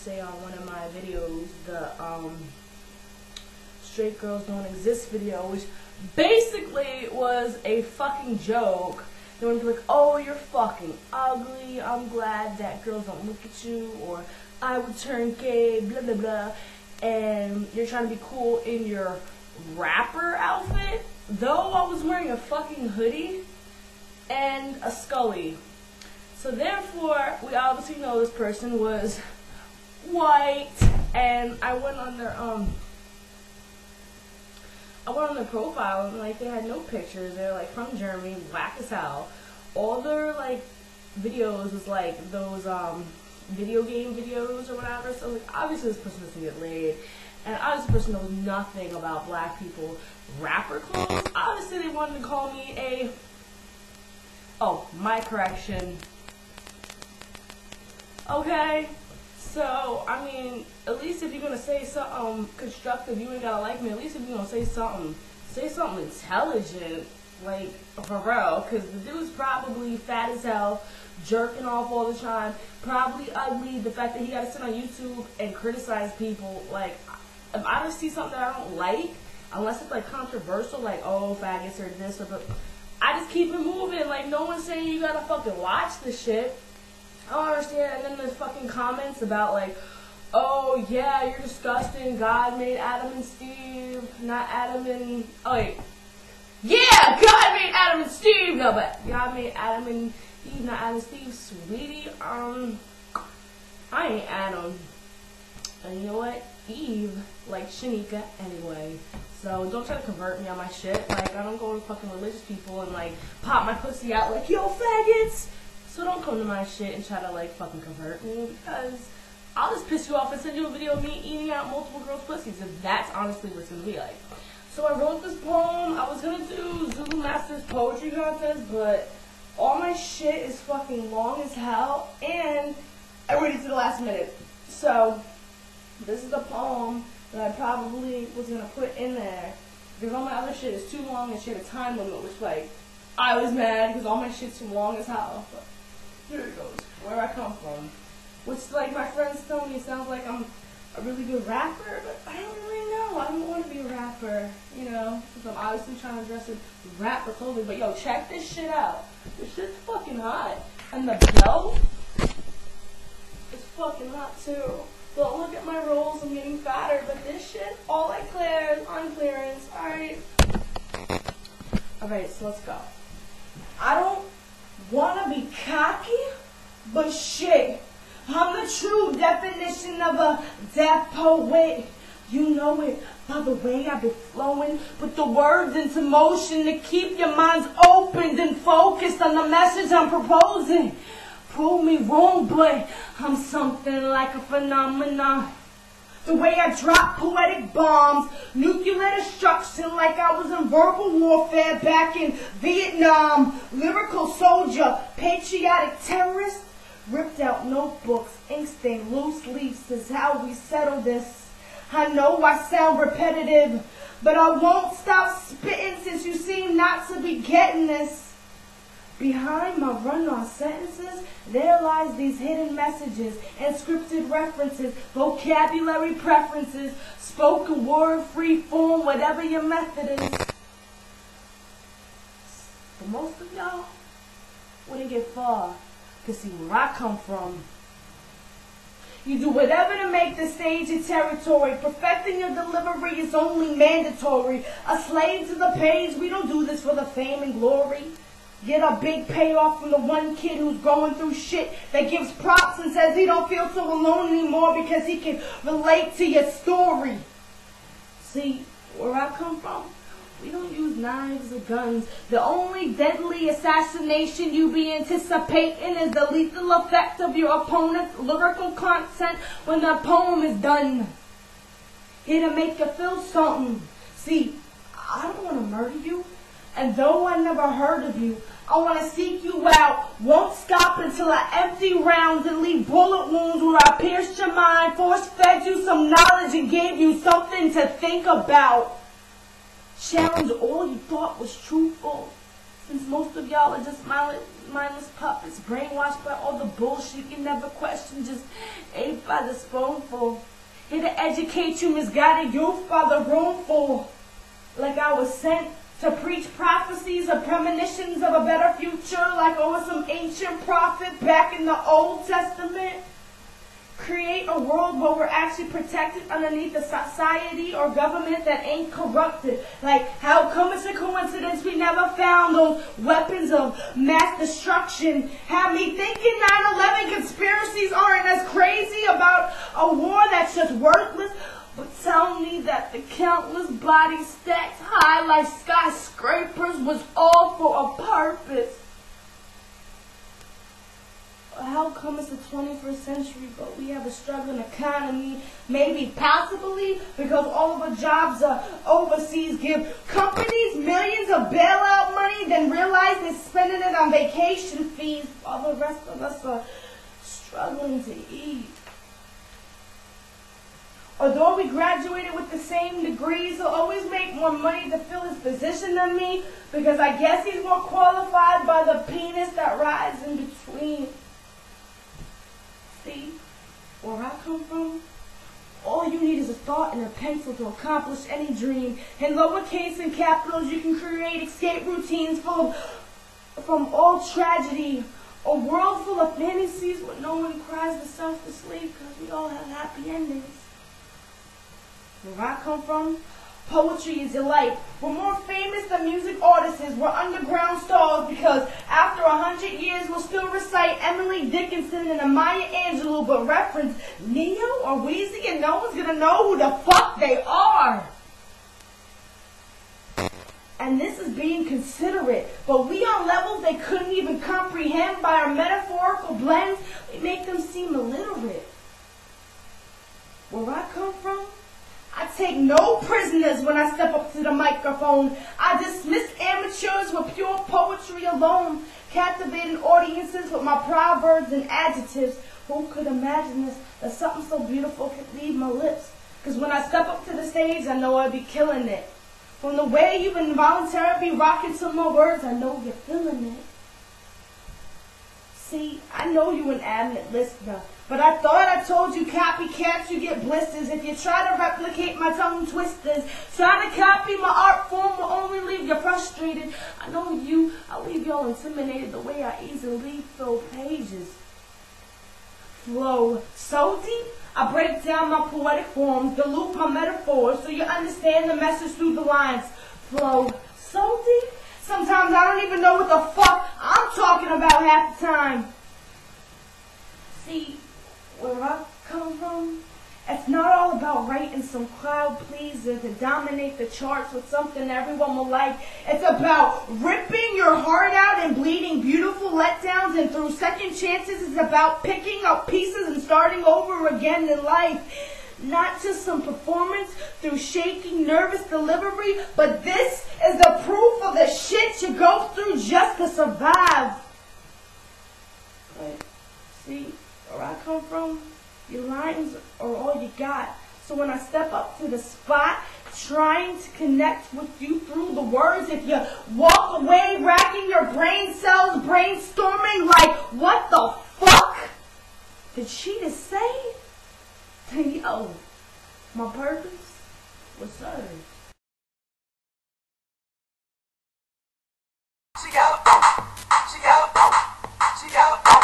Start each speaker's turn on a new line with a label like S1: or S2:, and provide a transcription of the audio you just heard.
S1: say on one of my videos, the straight girls don't exist video, which basically was a fucking joke. They would be like, oh, you're fucking ugly, I'm glad that girls don't look at you, or I would turn gay, blah blah blah, and you're trying to be cool in your rapper outfit, though I was wearing a fucking hoodie and a scully. So therefore, we obviously know this person was white, and I went on their profile, and like they had no pictures. They're like from Germany, whack as hell. All their like videos was like those video game videos or whatever. So like obviously this person doesn't get laid, and obviously this person knows nothing about black people rapper clothes. Obviously they wanted to call me a, oh, my correction. Okay, so I mean, at least if you're gonna say something constructive, you ain't gotta like me. At least if you're gonna say something intelligent, like for real. Cause the dude's probably fat as hell, jerking off all the time, probably ugly. The fact that he gotta sit on YouTube and criticize people, like if I just see something that I don't like, unless it's like controversial, like oh faggots or this or but, I just keep it moving. Like no one's saying you gotta fucking watch this shit. I don't understand. And then there's fucking comments about like, oh yeah, you're disgusting. God made Adam and Steve, not Adam and, oh wait. Yeah, God made Adam and Steve. No, but God made Adam and Eve, not Adam and Steve. Sweetie, I ain't Adam. And you know what? Eve like Shanika anyway. So don't try to convert me on my shit. Like I don't go with fucking religious people and like pop my pussy out like, yo faggots. So don't come to my shit and try to like fucking convert me, because I'll just piss you off and send you a video of me eating out multiple girls' pussies, if that's honestly what it's gonna be like. So I wrote this poem. I was gonna do Zulumaster's poetry contest, but all my shit is fucking long as hell, and I waited to the last minute. So this is a poem that I probably was gonna put in there, because all my other shit is too long and shit a time limit, which like I was mad because all my shit's too long as hell. But here it goes. Where I come from. Which, like, my friends tell me sounds like I'm a really good rapper, but I don't really know. I don't want to be a rapper, you know, because I'm obviously trying to dress in rapper clothing. But, yo, check this shit out. This shit's fucking hot. And the belt is fucking hot, too. Don't look at my rolls. I'm getting fatter. But this shit, all I clear is on clearance. Alright. Alright, so let's go. I don't wanna be cocky, but shit, I'm the true definition of a deaf poet. You know it by the way I be flowing, put the words into motion to keep your minds opened and focused on the message I'm proposing. Prove me wrong, but I'm something like a phenomenon. The way I drop poetic bombs, nuclear destruction like I was in verbal warfare back in Vietnam. Lyrical soldier, patriotic terrorist, ripped out notebooks, ink stained loose leaves is how we settle this. I know I sound repetitive, but I won't stop spitting since you seem not to be getting this. Behind my run-on sentences, there lies these hidden messages and scripted references, vocabulary preferences, spoken word, free form, whatever your method is. But most of y'all wouldn't get far, because see where I come from. You do whatever to make the stage your territory. Perfecting your delivery is only mandatory. A slave to the page, we don't do this for the fame and glory. Get a big payoff from the one kid who's going through shit that gives props and says he don't feel so alone anymore because he can relate to your story. See, where I come from, we don't use knives or guns. The only deadly assassination you be anticipating is the lethal effect of your opponent's lyrical content when the poem is done. Here to make you feel something. See, I don't want to murder you. And though I never heard of you, I want to seek you out. Won't stop until I empty rounds and leave bullet wounds where I pierced your mind, force-fed you some knowledge and gave you something to think about. Challenge all you thought was truthful. Since most of y'all are just mindless puppets, brainwashed by all the bullshit you never question, just ate by the spoonful. Here to educate you, misguided youth by the roomful. Like I was sent to preach prophecies or premonitions of a better future, like I was some ancient prophet back in the Old Testament. Create a world where we're actually protected underneath a society or government that ain't corrupted. Like, how come it's a coincidence we never found those weapons of mass destruction? Have me thinking 9/11 conspiracies aren't as crazy about a war that's just worthless. But tell me that the countless bodies stacked high like skyscrapers was all for a purpose. How come it's the 21st century, but we have a struggling economy? Maybe, possibly, because all of the jobs overseas give companies millions of bailout money, then realize they're spending it on vacation fees while the rest of us are struggling to eat. Although we graduated with the same degrees, he'll always make more money to fill his position than me, because I guess he's more qualified by the penis that rides in between. See, where I come from, all you need is a thought and a pencil to accomplish any dream. In lowercase and capitals, you can create escape routines from all tragedy. A world full of fantasies where no one cries themselves to sleep because we all have happy endings. Where I come from, poetry is your life. We're more famous than music artists. We're underground stars because after 100 years we'll still recite Emily Dickinson and a Maya Angelou, but reference Neo or Weezy and no one's gonna know who the fuck they are. And this is being considerate, but we on levels they couldn't even comprehend. By our metaphorical blends, we make them seem illiterate. Where I come from, I take no prisoners when I step up to the microphone. I dismiss amateurs with pure poetry alone, captivating audiences with my proverbs and adjectives. Who could imagine this, that something so beautiful could leave my lips? Because when I step up to the stage, I know I'll be killing it. From the way you've involuntarily rocking some more words, I know you're feeling it. See, I know you an avid listener, but I thought I told you copycats, you get blisters. If you try to replicate my tongue twisters, try to copy my art form will only leave you frustrated. I know you, I'll leave y'all intimidated the way I easily fill pages. Flow so deep, I break down my poetic forms, dilute my metaphors so you understand the message through the lines. Flow so deep, sometimes I don't even know what the fuck I'm talking about half the time. See, where I come from, it's not all about writing some crowd pleaser to dominate the charts with something everyone will like. It's about ripping your heart out and bleeding beautiful letdowns, and through second chances it's about picking up pieces and starting over again in life. Not just some performance through shaking, nervous delivery, but this is the proof of the shit you go through just to survive. But see, where I come from, your lines are all you got. So when I step up to the spot, trying to connect with you through the words, if you walk away racking your brain cells, brainstorming like, what the fuck did she just say? Then yo, my purpose was served. She out, she out, she out.